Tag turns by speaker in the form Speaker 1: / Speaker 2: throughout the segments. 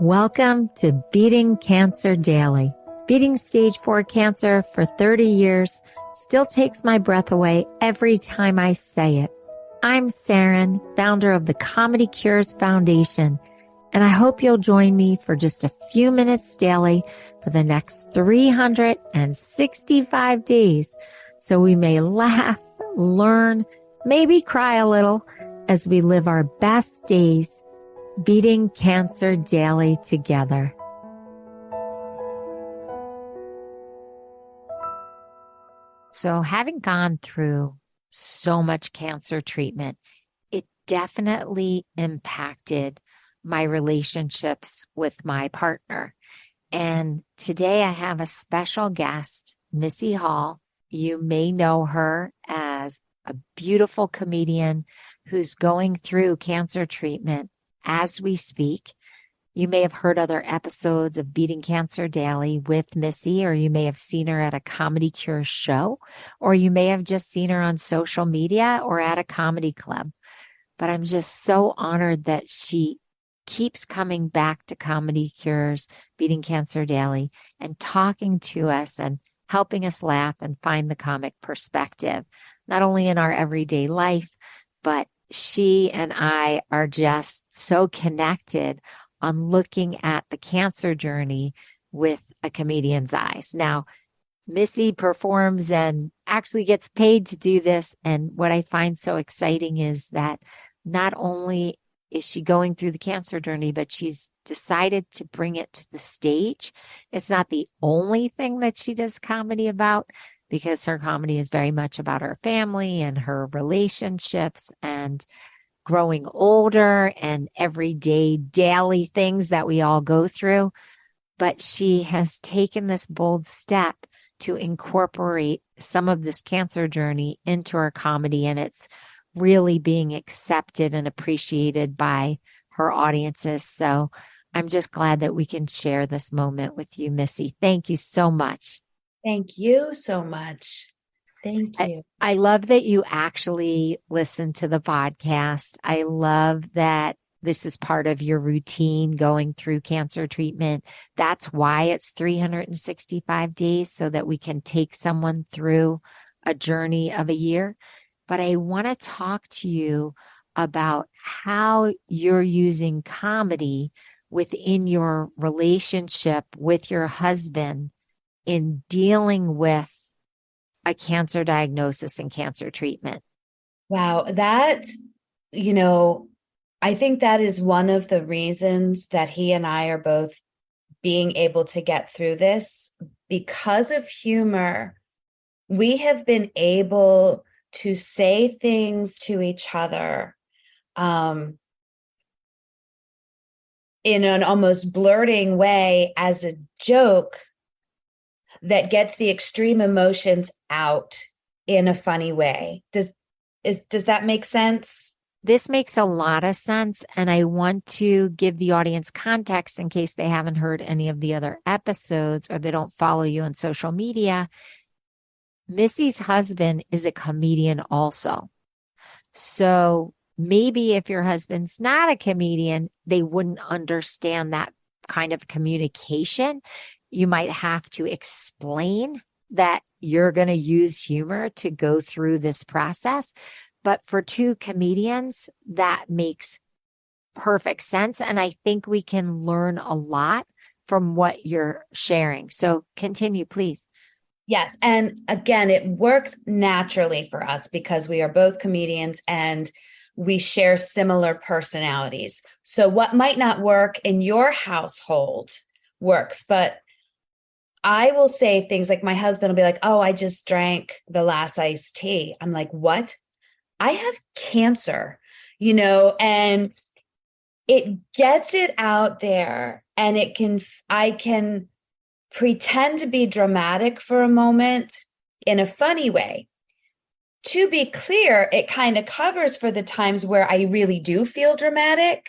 Speaker 1: Welcome to Beating Cancer Daily. Beating stage 4 cancer for 30 years still takes my breath away every time I say it. I'm Saranne, founder of the ComedyCures Foundation, and I hope you'll join me for just a few minutes daily for the next 365 days so we may laugh, learn, maybe cry a little as we live our best days beating cancer daily together. So having gone through so much cancer treatment, it definitely impacted my relationships with my partner. And today I have a special guest, Missy Hall. You may know her as a beautiful comedian who's going through cancer treatment as we speak. You may have heard other episodes of Beating Cancer Daily with Missy, or you may have seen her at a ComedyCures show, or you may have just seen her on social media or at a comedy club. But I'm just so honored that she keeps coming back to ComedyCures, Beating Cancer Daily, and talking to us and helping us laugh and find the comic perspective, not only in our everyday life, but she and I are just so connected on looking at the cancer journey with a comedian's eyes. Now, Missy performs and actually gets paid to do this. And what I find so exciting is that not only is she going through the cancer journey, but she's decided to bring it to the stage. It's not the only thing that she does comedy about, because her comedy is very much about her family and her relationships and growing older and everyday daily things that we all go through. But she has taken this bold step to incorporate some of this cancer journey into her comedy, and it's really being accepted and appreciated by her audiences. So I'm just glad that we can share this moment with you, Missy. Thank you so much.
Speaker 2: Thank you so much. Thank you.
Speaker 1: I love that you actually listen to the podcast. I love that this is part of your routine going through cancer treatment. That's why it's 365 days, so that we can take someone through a journey of a year. But I want to talk to you about how you're using comedy within your relationship with your husband in dealing with a cancer diagnosis and cancer treatment.
Speaker 2: Wow. That, I think that is one of the reasons that he and I are both being able to get through this. Because of humor, we have been able to say things to each other in an almost blurting way as a joke that gets the extreme emotions out in a funny way. Does that make sense?
Speaker 1: This makes a lot of sense. And I want to give the audience context in case they haven't heard any of the other episodes or they don't follow you on social media. Missy's husband is a comedian also. So maybe if your husband's not a comedian, they wouldn't understand that kind of communication. You might have to explain that you're going to use humor to go through this process. But for two comedians, that makes perfect sense. And I think we can learn a lot from what you're sharing. So continue, please.
Speaker 2: Yes. And again, it works naturally for us because we are both comedians and we share similar personalities. So what might not work in your household works, but I will say things like, my husband will be like, oh, I just drank the last iced tea. I'm like, what? I have cancer, and it gets it out there, and I can pretend to be dramatic for a moment in a funny way. To be clear, it kind of covers for the times where I really do feel dramatic.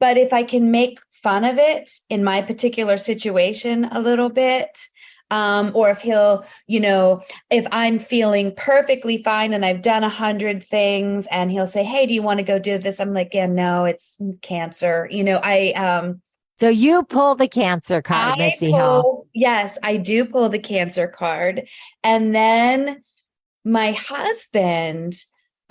Speaker 2: But if I can make fun of it in my particular situation a little bit, or if he'll, if I'm feeling perfectly fine and I've done 100 things and he'll say, hey, do you want to go do this? I'm like, yeah, no, it's cancer.
Speaker 1: So you pull the cancer card,
Speaker 2: I
Speaker 1: Missy Hall.
Speaker 2: pull, yes, I do pull the cancer card. And then my husband,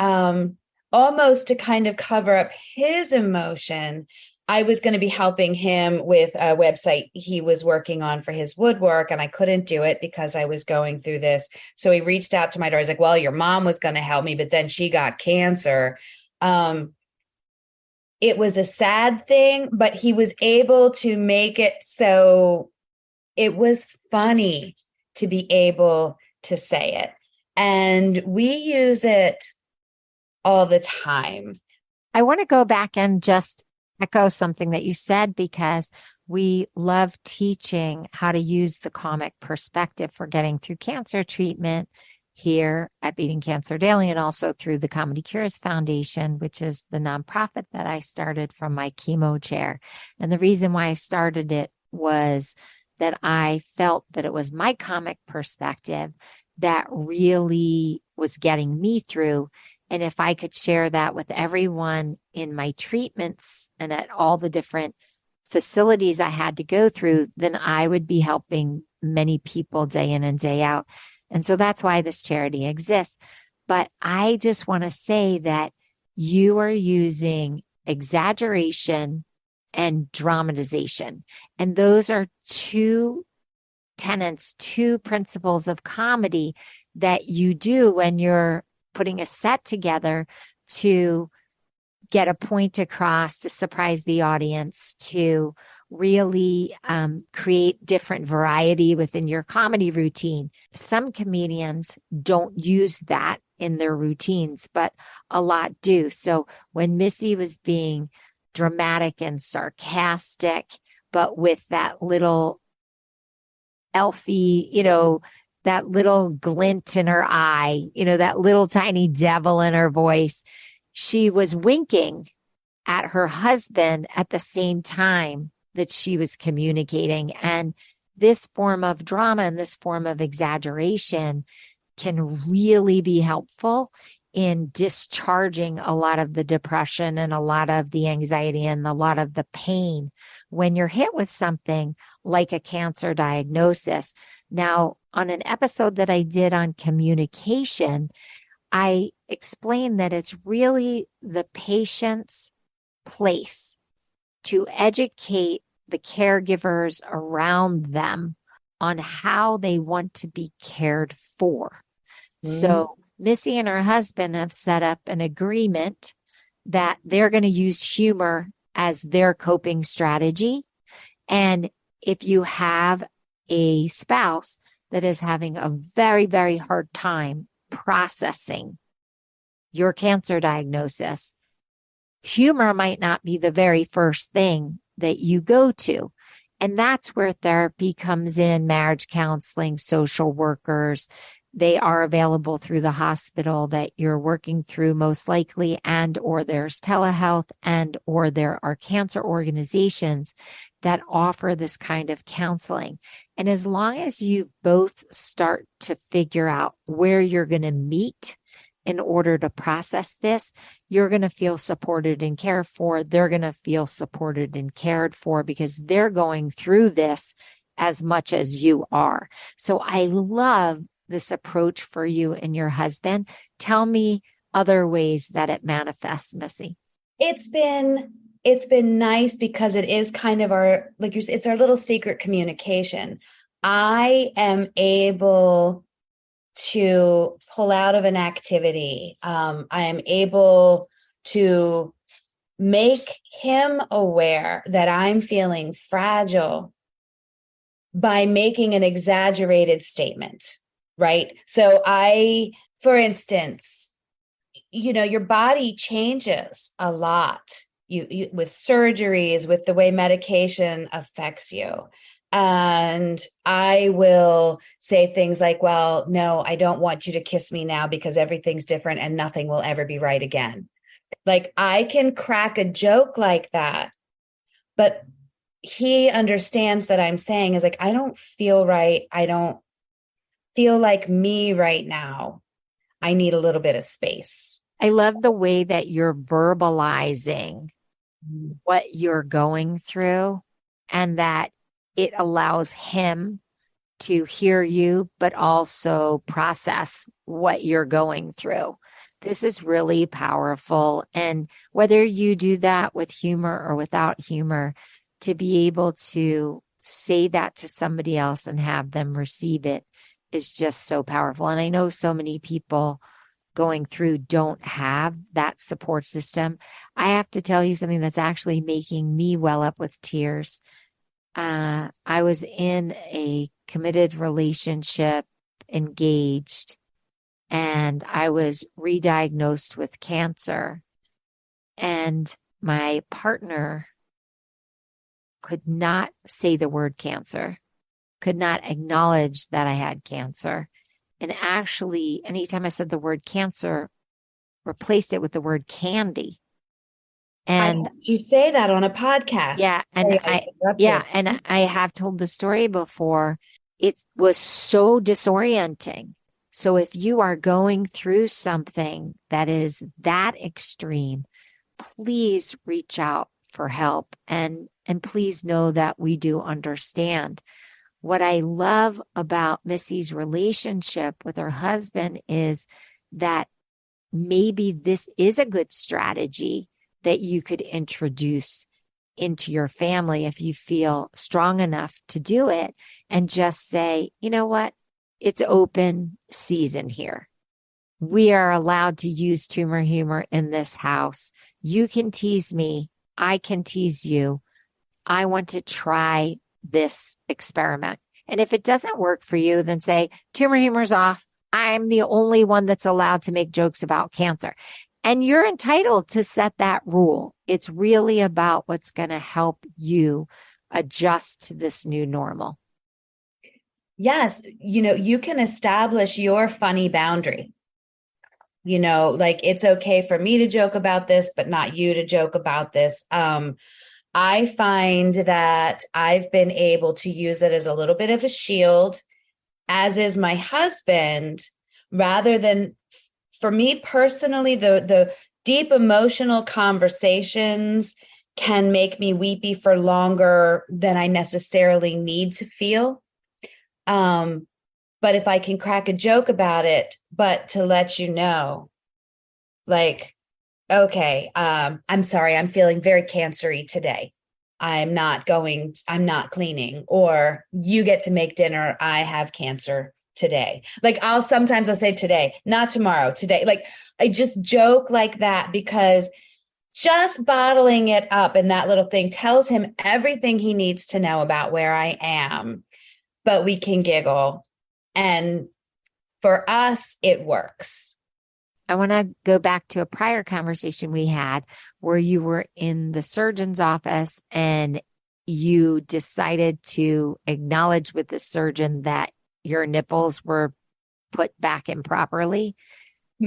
Speaker 2: um, almost to kind of cover up his emotion, I was going to be helping him with a website he was working on for his woodwork, and I couldn't do it because I was going through this. So he reached out to my daughter. He's like, well, your mom was going to help me, but then she got cancer. It was a sad thing, but he was able to make it so it was funny to be able to say it. And we use it all the time.
Speaker 1: I want to go back and just echo something that you said, because we love teaching how to use the comic perspective for getting through cancer treatment here at Beating Cancer Daily, and also through the ComedyCures Foundation, which is the nonprofit that I started from my chemo chair. And the reason why I started it was that I felt that it was my comic perspective that really was getting me through. And if I could share that with everyone in my treatments and at all the different facilities I had to go through, then I would be helping many people day in and day out. And so that's why this charity exists. But I just want to say that you are using exaggeration and dramatization. And those are two tenets, two principles of comedy that you do when you're putting a set together to get a point across, to surprise the audience, to really create different variety within your comedy routine. Some comedians don't use that in their routines, but a lot do. So when Missy was being dramatic and sarcastic, but with that little elfie, that little glint in her eye, that little tiny devil in her voice, she was winking at her husband at the same time that she was communicating. And this form of drama and this form of exaggeration can really be helpful in discharging a lot of the depression and a lot of the anxiety and a lot of the pain when you're hit with something like a cancer diagnosis. Now, on an episode that I did on communication, I explained that it's really the patient's place to educate the caregivers around them on how they want to be cared for. So Missy and her husband have set up an agreement that they're going to use humor as their coping strategy. And if you have a spouse that is having a very, very hard time processing your cancer diagnosis, humor might not be the very first thing that you go to. And that's where therapy comes in, marriage counseling, social workers. They are available through the hospital that you're working through most likely, and or there's telehealth, and or there are cancer organizations that offer this kind of counseling. And as long as you both start to figure out where you're going to meet in order to process this, you're going to feel supported and cared for. They're going to feel supported and cared for because they're going through this as much as you are. So I love this approach for you and your husband. Tell me other ways that it manifests, Missy.
Speaker 2: It's been nice because it is kind of our, like you said, it's our little secret communication. I am able to pull out of an activity. I am able to make him aware that I'm feeling fragile by making an exaggerated statement, right? So for instance, your body changes a lot. You with surgeries, with the way medication affects you. And I will say things like, well, no, I don't want you to kiss me now because everything's different and nothing will ever be right again. Like I can crack a joke like that, but he understands that I'm saying is like, I don't feel right. I don't feel like me right now. I need a little bit of space.
Speaker 1: I love the way that you're verbalizing what you're going through and that it allows him to hear you, but also process what you're going through. This is really powerful. And whether you do that with humor or without humor, to be able to say that to somebody else and have them receive it is just so powerful. And I know so many people going through don't have that support system. I have to tell you something that's actually making me well up with tears. I was in a committed relationship, engaged, and I was re-diagnosed with cancer. And my partner could not say the word cancer, could not acknowledge that I had cancer. And actually, anytime I said the word cancer, replaced it with the word candy. And
Speaker 2: you say that on a podcast.
Speaker 1: Yeah. And I have told the story before. It was so disorienting. So if you are going through something that is that extreme, please reach out for help, and please know that we do understand. What I love about Missy's relationship with her husband is that maybe this is a good strategy that you could introduce into your family if you feel strong enough to do it, and just say, you know what? It's open season here. We are allowed to use humor in this house. You can tease me. I can tease you. I want to try this experiment. And if it doesn't work for you, then say, humor's off. I'm the only one that's allowed to make jokes about cancer. And you're entitled to set that rule. It's really about what's going to help you adjust to this new normal.
Speaker 2: Yes. You can establish your funny boundary. Like, it's okay for me to joke about this, but not you to joke about this. I find that I've been able to use it as a little bit of a shield, as is my husband, rather than, for me personally, the deep emotional conversations can make me weepy for longer than I necessarily need to feel. But if I can crack a joke about it, but to let you know, like, okay, I'm sorry, I'm feeling very cancery today. I'm not cleaning, or you get to make dinner. I have cancer today. Like, I'll say today, not tomorrow, today. Like, I just joke like that, because just bottling it up in that little thing tells him everything he needs to know about where I am, but we can giggle. And for us, it works.
Speaker 1: I want to go back to a prior conversation we had where you were in the surgeon's office and you decided to acknowledge with the surgeon that your nipples were put back improperly.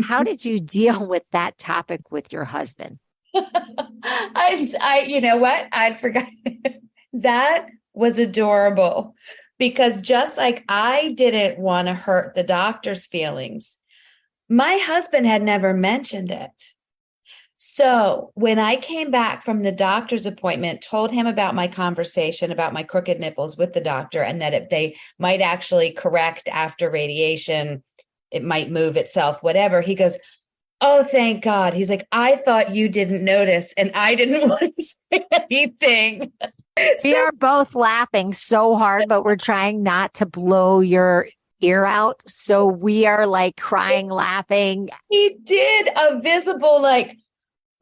Speaker 1: How did you deal with that topic with your husband?
Speaker 2: You know what? I'd forgotten. That was adorable, because just like I didn't want to hurt the doctor's feelings, my husband had never mentioned it. So when I came back from the doctor's appointment, told him about my conversation about my crooked nipples with the doctor, and that they might actually correct after radiation, it might move itself, whatever. He goes, "Oh, thank God." He's like, "I thought you didn't notice," and I didn't want to say anything.
Speaker 1: We are both laughing so hard, but we're trying not to blow your ear out. So we are like crying, laughing.
Speaker 2: He did a visible, like,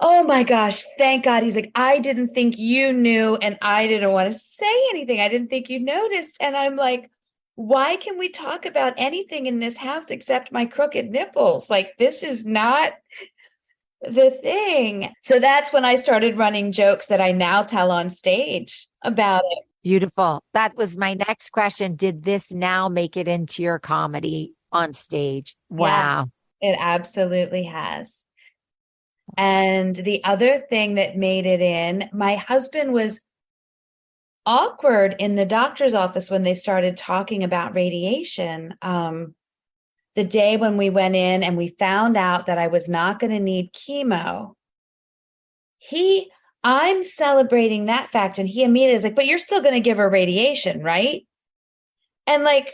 Speaker 2: "Oh my gosh, thank God." He's like, "I didn't think you knew, and I didn't want to say anything. I didn't think you noticed." And I'm like, why can we talk about anything in this house except my crooked nipples? Like, this is not the thing. So that's when I started running jokes that I now tell on stage about it.
Speaker 1: Beautiful. That was my next question. Did this now make it into your comedy on stage? Wow.
Speaker 2: Yeah, it absolutely has. And the other thing that made it in, my husband was awkward in the doctor's office when they started talking about radiation. The day when we went in and we found out that I was not going to need chemo, he I'm celebrating that fact. And he immediately is like, but you're still going to give her radiation, right? And like,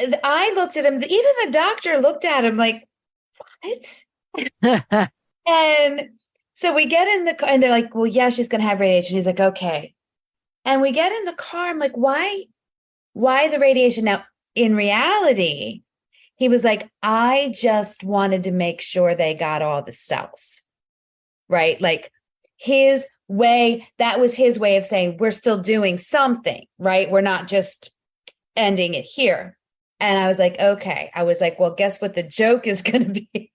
Speaker 2: I looked at him, even the doctor looked at him like, what? And so we get in the car and they're like, well, yeah, she's going to have radiation. He's like, okay. And we get in the car. I'm like, why the radiation? Now, in reality, he was like, I just wanted to make sure they got all the cells, right? Like that was his way of saying, we're still doing something, right? We're not just ending it here. And I was like, okay. I was like, well, guess what the joke is going to be?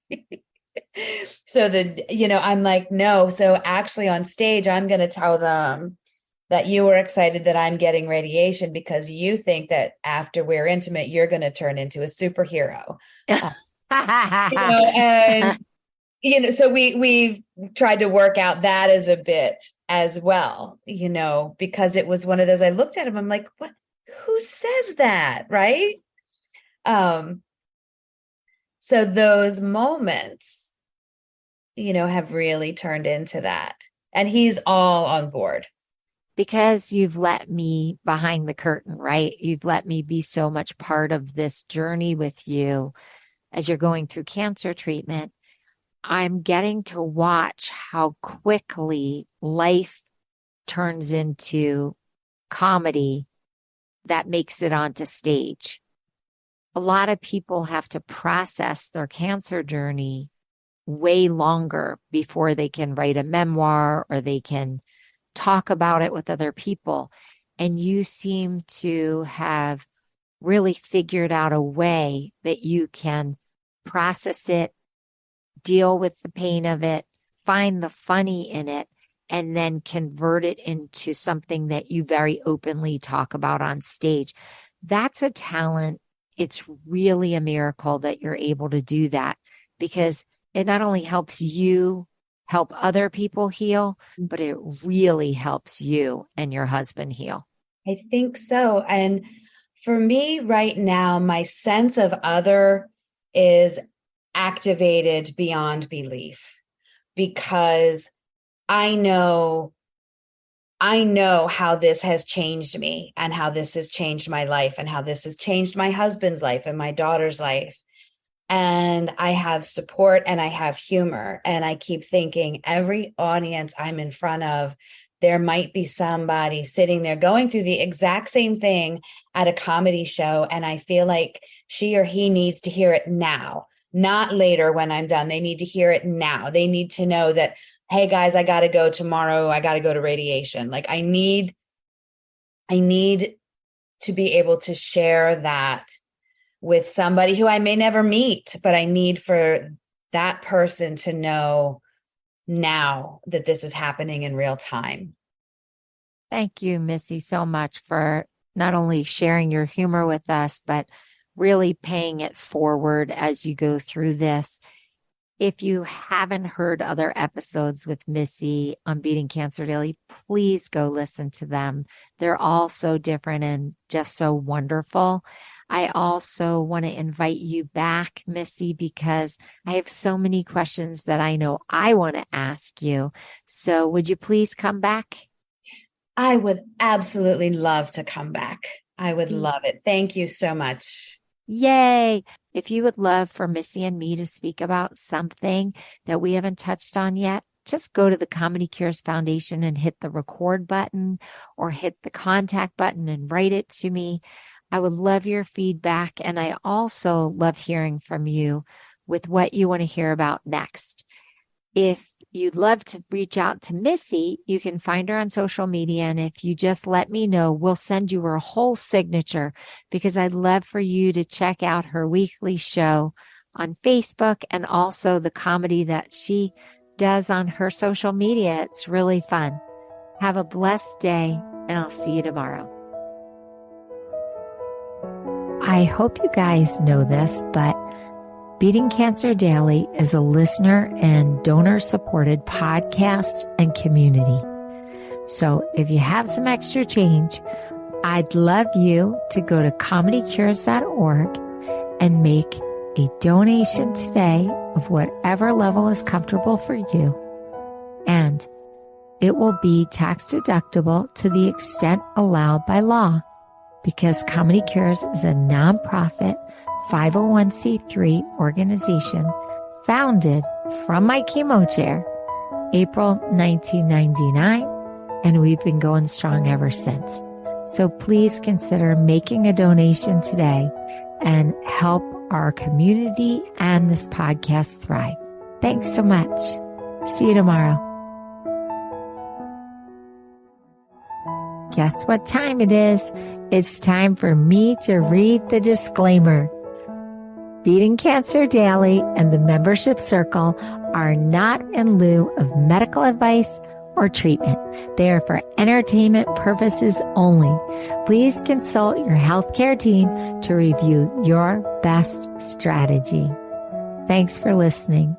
Speaker 2: So I'm like, no. So actually on stage, I'm going to tell them that you were excited that I'm getting radiation because you think that after we're intimate, you're going to turn into a superhero. So we've tried to work out that as a bit as well, because it was one of those, I looked at him, I'm like, what, who says that? Right. So those moments, have really turned into that. And he's all on board.
Speaker 1: Because you've let me behind the curtain, right? You've let me be so much part of this journey with you as you're going through cancer treatment. I'm getting to watch how quickly life turns into comedy that makes it onto stage. A lot of people have to process their cancer journey way longer before they can write a memoir or they can talk about it with other people. And you seem to have really figured out a way that you can process it, deal with the pain of it, find the funny in it, and then convert it into something that you very openly talk about on stage. That's a talent. It's really a miracle that you're able to do that, because it not only helps you help other people heal, but it really helps you and your husband heal.
Speaker 2: I think so. And for me right now, my sense of other is activated beyond belief, because I know how this has changed me and how this has changed my life and how this has changed my husband's life and my daughter's life. And I have support and I have humor. And I keep thinking every audience I'm in front of, there might be somebody sitting there going through the exact same thing at a comedy show. And I feel like she or he needs to hear it now, not later when I'm done. They need to hear it now. They need to know that, hey guys, I got to go tomorrow. I got to go to radiation. Like I need to be able to share that with somebody who I may never meet, but I need for that person to know now that this is happening in real time.
Speaker 1: Thank you, Missy, so much for not only sharing your humor with us, but really paying it forward as you go through this. If you haven't heard other episodes with Missy on Beating Cancer Daily, please go listen to them. They're all so different and just so wonderful. I also want to invite you back, Missy, because I have so many questions that I know I want to ask you. So would you please come back?
Speaker 2: I would absolutely love to come back. I would love it. Thank you so much.
Speaker 1: Yay. If you would love for Missy and me to speak about something that we haven't touched on yet, just go to the ComedyCures Foundation and hit the record button or hit the contact button and write it to me. I would love your feedback. And I also love hearing from you with what you want to hear about next. If you'd love to reach out to Missy, you can find her on social media. And if you just let me know, we'll send you her whole signature, because I'd love for you to check out her weekly show on Facebook and also the comedy that she does on her social media. It's really fun. Have a blessed day, and I'll see you tomorrow. I hope you guys know this, but Beating Cancer Daily is a listener and donor-supported podcast and community. So if you have some extra change, I'd love you to go to ComedyCures.org and make a donation today of whatever level is comfortable for you. And it will be tax deductible to the extent allowed by law, because ComedyCures is a nonprofit 501c3 organization founded from my chemo chair, April 1999, and we've been going strong ever since. So please consider making a donation today and help our community and this podcast thrive. Thanks so much. See you tomorrow. Guess what time it is? It's time for me to read the disclaimer. Beating Cancer Daily and the membership circle are not in lieu of medical advice or treatment. They are for entertainment purposes only. Please consult your healthcare team to review your best strategy. Thanks for listening.